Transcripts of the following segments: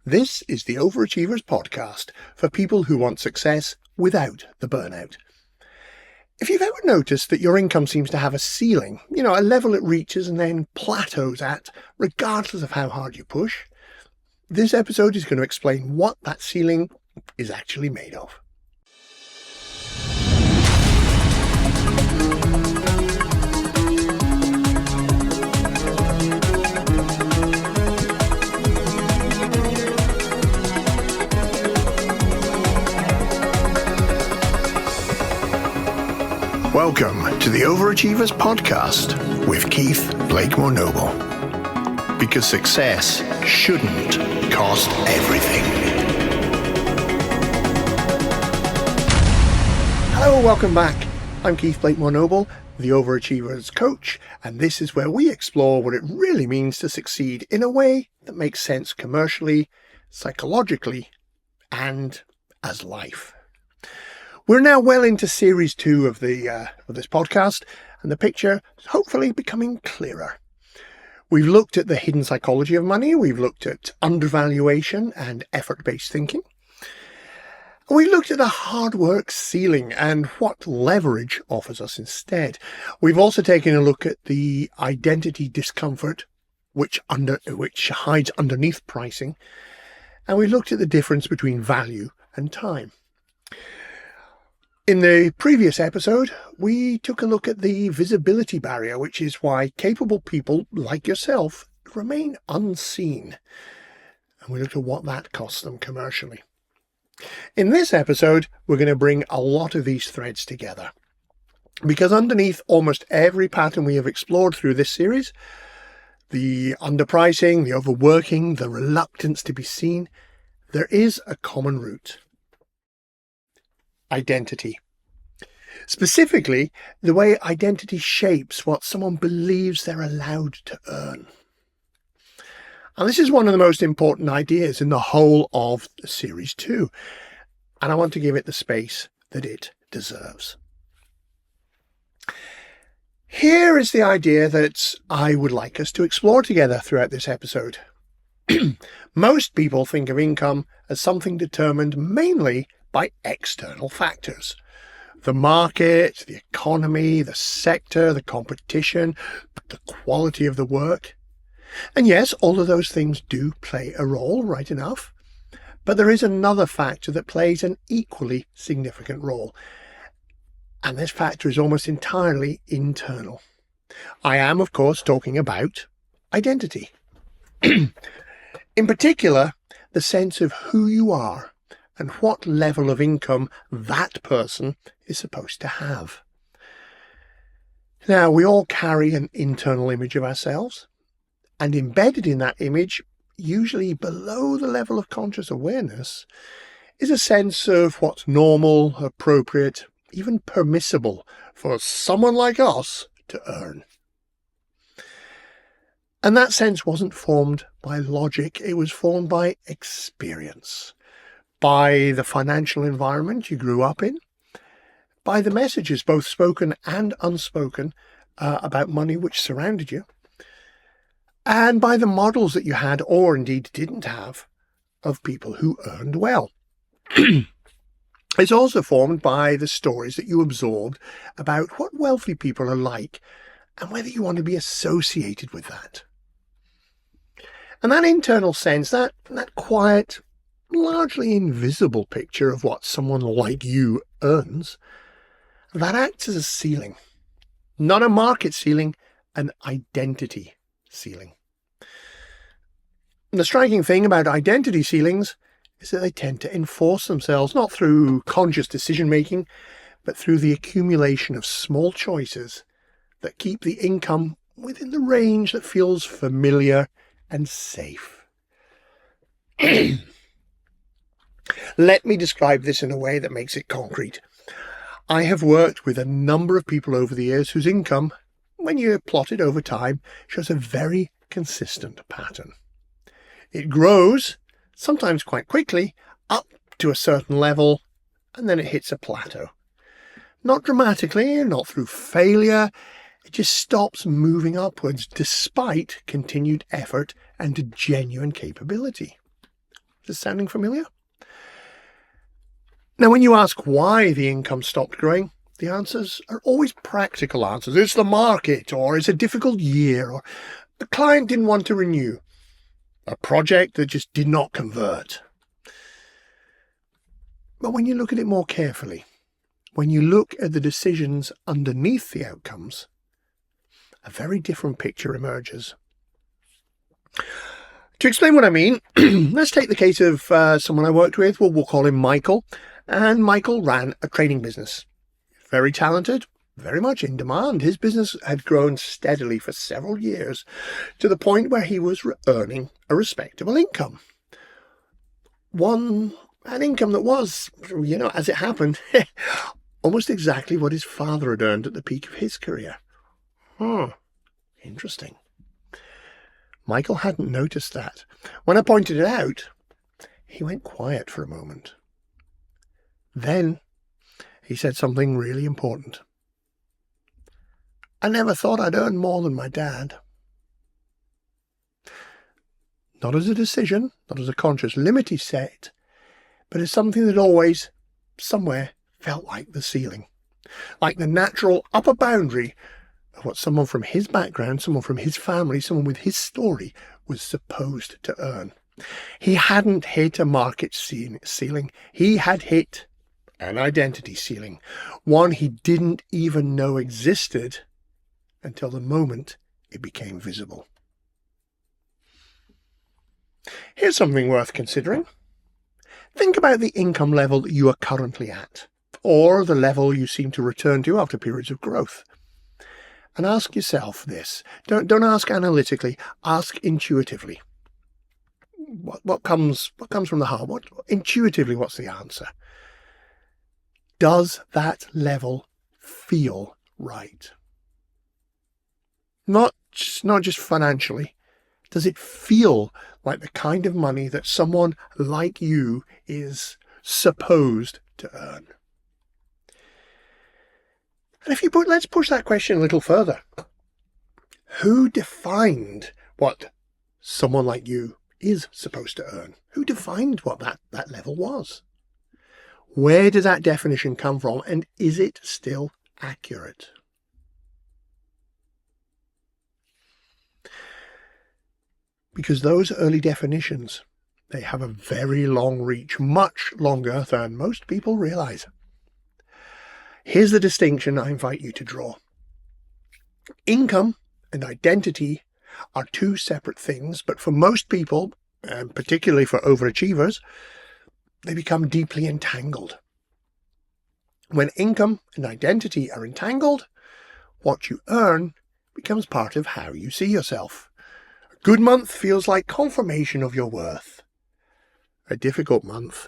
This is the Overachievers podcast for people who want success without the burnout. If you've ever noticed that your income seems to have a ceiling, a level it reaches and then plateaus at, regardless of how hard you push, this episode is going to explain what that ceiling is actually made of. Welcome to the Overachievers podcast with Keith Blakemore Noble. Because success shouldn't cost everything. Hello, welcome back. I'm Keith Blakemore Noble, the Overachievers coach, and this is where we explore what it really means to succeed in a way that makes sense commercially, psychologically, and as life. We're now well into series 2 of this podcast, and the picture is hopefully becoming clearer. We've looked at the hidden psychology of money, we've looked at undervaluation and effort-based thinking. We looked at the hard work ceiling and what leverage offers us instead. We've also taken a look at the identity discomfort which hides underneath pricing, and we looked at the difference between value and time. In the previous episode, we took a look at the visibility barrier, which is why capable people like yourself remain unseen. And we looked at what that costs them commercially. In this episode, we're going to bring a lot of these threads together. Because underneath almost every pattern we have explored through this series, the underpricing, the overworking, the reluctance to be seen, there is a common root. Identity. Specifically, the way identity shapes what someone believes they're allowed to earn. And this is one of the most important ideas in the whole of Series 2, and I want to give it the space that it deserves. Here is the idea that I would like us to explore together throughout this episode. Most people think of income as something determined mainly by external factors. The market, the economy, the sector, the competition, the quality of the work. And yes, all of those things do play a role, right enough. But there is another factor that plays an equally significant role. And this factor is almost entirely internal. I am, of course, talking about identity. In particular, the sense of who you are and what level of income that person is supposed to have. Now, we all carry an internal image of ourselves, and embedded in that image, usually below the level of conscious awareness, is a sense of what's normal, appropriate, even permissible for someone like us to earn. And that sense wasn't formed by logic, it was formed by experience. By the financial environment you grew up in, by the messages, both spoken and unspoken, about money which surrounded you, and by the models that you had, or indeed didn't have, of people who earned well. It's also formed by the stories that you absorbed about what wealthy people are like, and whether you want to be associated with that. And that internal sense, that quiet, largely invisible picture of what someone like you earns, that acts as a ceiling. Not a market ceiling, an identity ceiling. And the striking thing about identity ceilings is that they tend to enforce themselves, not through conscious decision-making, but through the accumulation of small choices that keep the income within the range that feels familiar and safe. Let me describe this in a way that makes it concrete. I have worked with a number of people over the years whose income, when you plot it over time, shows a very consistent pattern. It grows, sometimes quite quickly, up to a certain level, and then it hits a plateau. Not dramatically, not through failure, it just stops moving upwards despite continued effort and genuine capability. Is this sounding familiar? Now, when you ask why the income stopped growing, the answers are always practical answers. It's the market, or it's a difficult year, or the client didn't want to renew, a project that just did not convert. But when you look at it more carefully, when you look at the decisions underneath the outcomes, a very different picture emerges. To explain what I mean, let's take the case of someone I worked with. We'll call him Michael. And Michael ran a training business. Very talented, very much in demand. His business had grown steadily for several years to the point where he was earning a respectable income. An income that was, as it happened, almost exactly what his father had earned at the peak of his career. Interesting. Michael hadn't noticed that. When I pointed it out, he went quiet for a moment. Then he said something really important. I never thought I'd earn more than my dad. Not as a decision, not as a conscious limit he set, but as something that always, somewhere, felt like the ceiling. Like the natural upper boundary of what someone from his background, someone from his family, someone with his story was supposed to earn. He hadn't hit a market ceiling. He had hit an identity ceiling, one he didn't even know existed until the moment it became visible. Here's something worth considering. Think about the income level that you are currently at, or the level you seem to return to after periods of growth. And ask yourself this. Don't ask analytically, ask intuitively. What comes from the heart? Intuitively, what's the answer? Does that level feel right? Not just financially. Does it feel like the kind of money that someone like you is supposed to earn? And let's push that question a little further. Who defined what someone like you is supposed to earn? Who defined what that level was? Where does that definition come from, and is it still accurate? Because those early definitions, they have a very long reach, much longer than most people realize. Here's the distinction I invite you to draw. Income and identity are two separate things, but for most people, and particularly for overachievers, they become deeply entangled. When income and identity are entangled, what you earn becomes part of how you see yourself. A good month feels like confirmation of your worth. A difficult month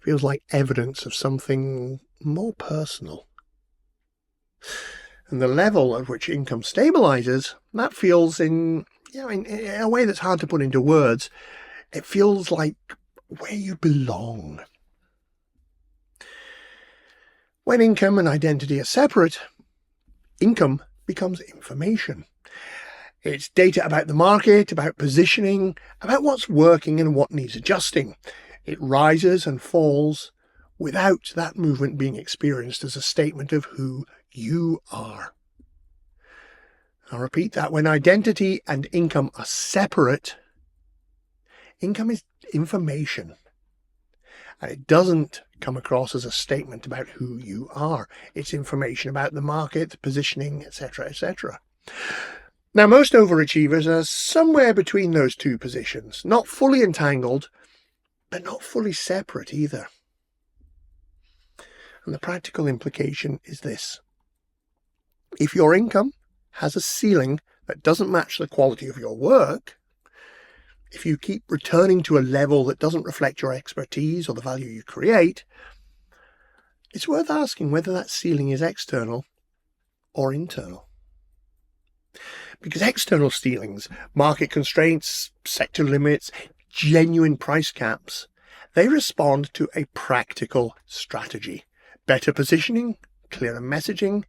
feels like evidence of something more personal. And the level at which income stabilizes, that feels in a way that's hard to put into words, it feels like where you belong. When income and identity are separate, income becomes information. It's data about the market, about positioning, about what's working and what needs adjusting. It rises and falls without that movement being experienced as a statement of who you are. I'll repeat that. When identity and income are separate, income is information. And it doesn't come across as a statement about who you are. It's information about the market, positioning, etc., etc. Now, most overachievers are somewhere between those two positions, not fully entangled, but not fully separate either. And the practical implication is this. If your income has a ceiling that doesn't match the quality of your work, if you keep returning to a level that doesn't reflect your expertise or the value you create, it's worth asking whether that ceiling is external or internal. Because external ceilings, market constraints, sector limits, genuine price caps, they respond to a practical strategy. Better positioning, clearer messaging,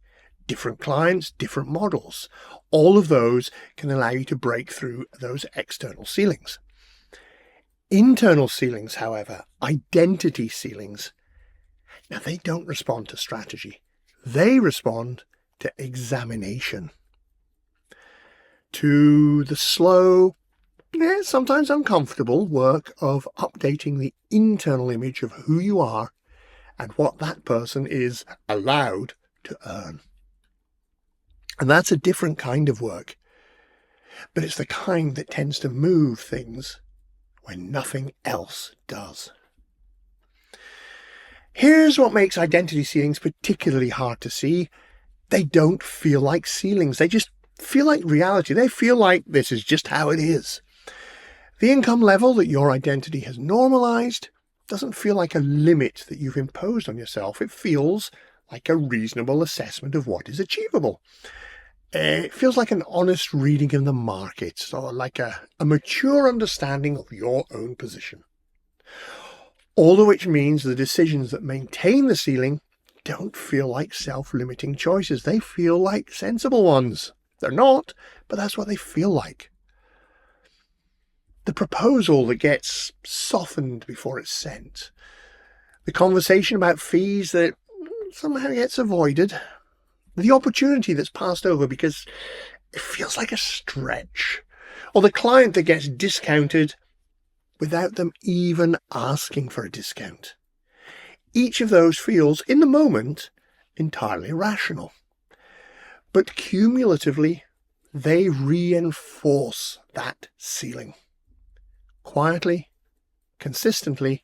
different clients, different models. All of those can allow you to break through those external ceilings. Internal ceilings, however, identity ceilings, now they don't respond to strategy. They respond to examination, to the slow, sometimes uncomfortable work of updating the internal image of who you are and what that person is allowed to earn. And that's a different kind of work, but it's the kind that tends to move things when nothing else does. Here's what makes identity ceilings particularly hard to see. They don't feel like ceilings. They just feel like reality. They feel like this is just how it is. The income level that your identity has normalized doesn't feel like a limit that you've imposed on yourself. It feels like a reasonable assessment of what is achievable. It feels like an honest reading of the market, or like a mature understanding of your own position. All of which means the decisions that maintain the ceiling don't feel like self-limiting choices. They feel like sensible ones. They're not, but that's what they feel like. The proposal that gets softened before it's sent. The conversation about fees that somehow gets avoided. The opportunity that's passed over because it feels like a stretch. Or the client that gets discounted without them even asking for a discount. Each of those feels, in the moment, entirely rational. But cumulatively, they reinforce that ceiling. Quietly, consistently,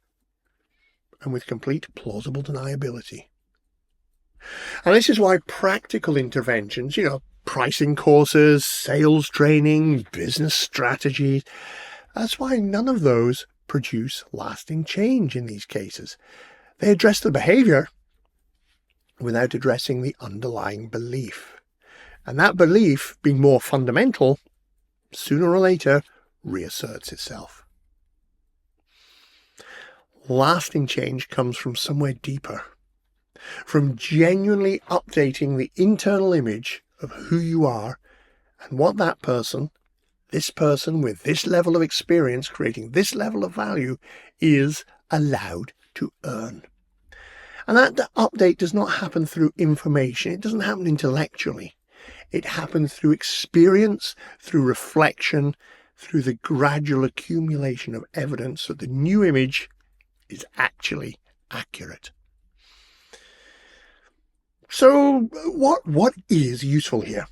and with complete plausible deniability. And this is why practical interventions, pricing courses, sales training, business strategies, that's why none of those produce lasting change in these cases. They address the behavior without addressing the underlying belief. And that belief, being more fundamental, sooner or later reasserts itself. Lasting change comes from somewhere deeper, from genuinely updating the internal image of who you are and what that person, this person with this level of experience creating this level of value, is allowed to earn. And that update does not happen through information. It doesn't happen intellectually. It happens through experience, through reflection, through the gradual accumulation of evidence that the new image is actually accurate. So what is useful here?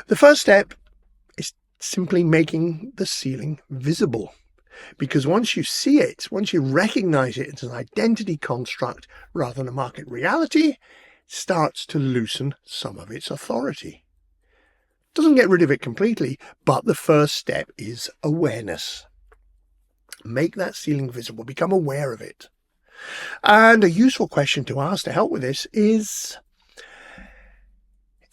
The first step is simply making the ceiling visible. Because once you see it, once you recognize it as an identity construct rather than a market reality, it starts to loosen some of its authority. Doesn't get rid of it completely, but the first step is awareness. Make that ceiling visible, become aware of it. And a useful question to ask to help with this is,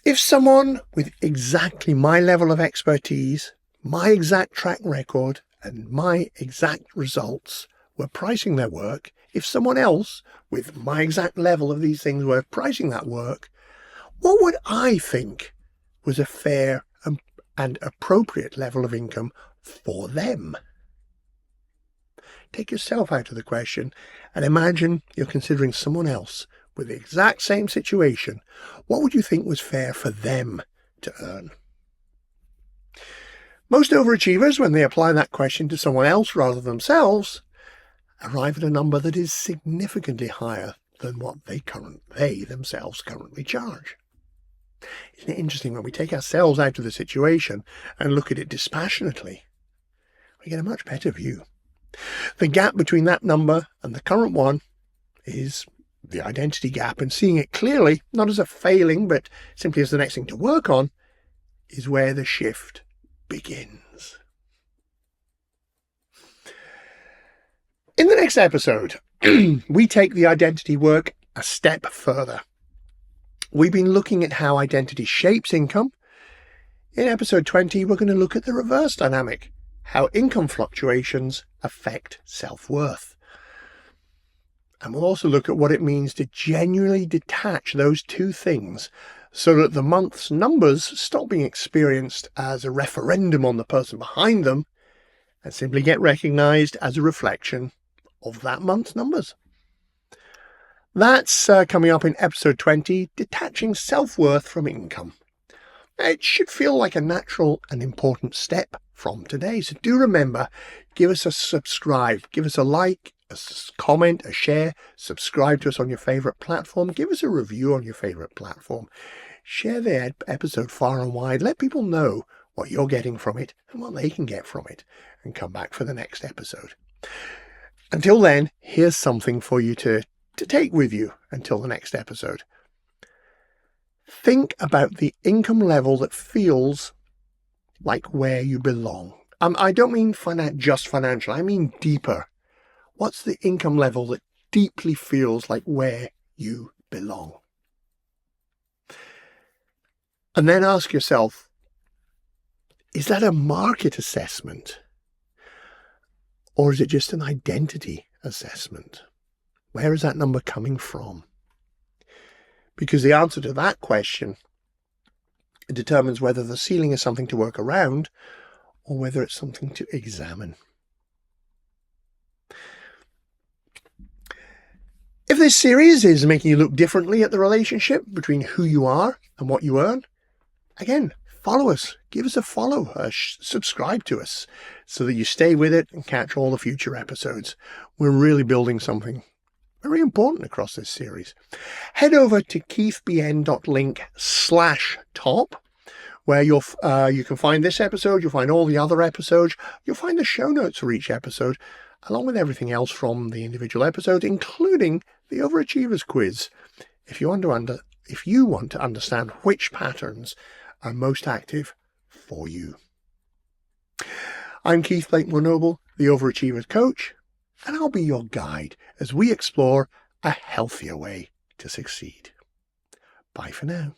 if someone with exactly my level of expertise, my exact track record, and my exact results were pricing their work, if someone else with my exact level of these things were pricing that work, what would I think was a fair and appropriate level of income for them? Take yourself out of the question and imagine you're considering someone else with the exact same situation. What would you think was fair for them to earn? Most overachievers, when they apply that question to someone else rather than themselves, arrive at a number that is significantly higher than what they themselves currently charge. Isn't it interesting when we take ourselves out of the situation and look at it dispassionately? We get a much better view. The gap between that number and the current one is the identity gap, and seeing it clearly, not as a failing, but simply as the next thing to work on, is where the shift begins. In the next episode, we take the identity work a step further. We've been looking at how identity shapes income. In episode 20, we're going to look at the reverse dynamic, how income fluctuations affect self-worth. And we'll also look at what it means to genuinely detach those two things so that the month's numbers stop being experienced as a referendum on the person behind them and simply get recognized as a reflection of that month's numbers. That's coming up in episode 20, Detaching Self-Worth from Income. It should feel like a natural and important step from today. So do remember, give us a subscribe, give us a like, a comment, a share, subscribe to us on your favorite platform, give us a review on your favorite platform. Share the episode far and wide. Let people know what you're getting from it and what they can get from it, and come back for the next episode. Until then, here's something for you to take with you until the next episode. Think about the income level that feels like where you belong. I don't mean just financial, I mean deeper. What's the income level that deeply feels like where you belong? And then ask yourself, is that a market assessment? Or is it just an identity assessment? Where is that number coming from? Because the answer to that question determines whether the ceiling is something to work around or whether it's something to examine. If this series is making you look differently at the relationship between who you are and what you earn, again, follow us, give us a follow, subscribe to us so that you stay with it and catch all the future episodes. We're really building something very important across this series. Head over to keithbn.link/top, where you can find this episode, you'll find all the other episodes, you'll find the show notes for each episode, along with everything else from the individual episode, including the Overachievers quiz, if you want to understand which patterns are most active for you. I'm Keith Blakemore Noble, the Overachievers Coach, and I'll be your guide as we explore a healthier way to succeed. Bye for now.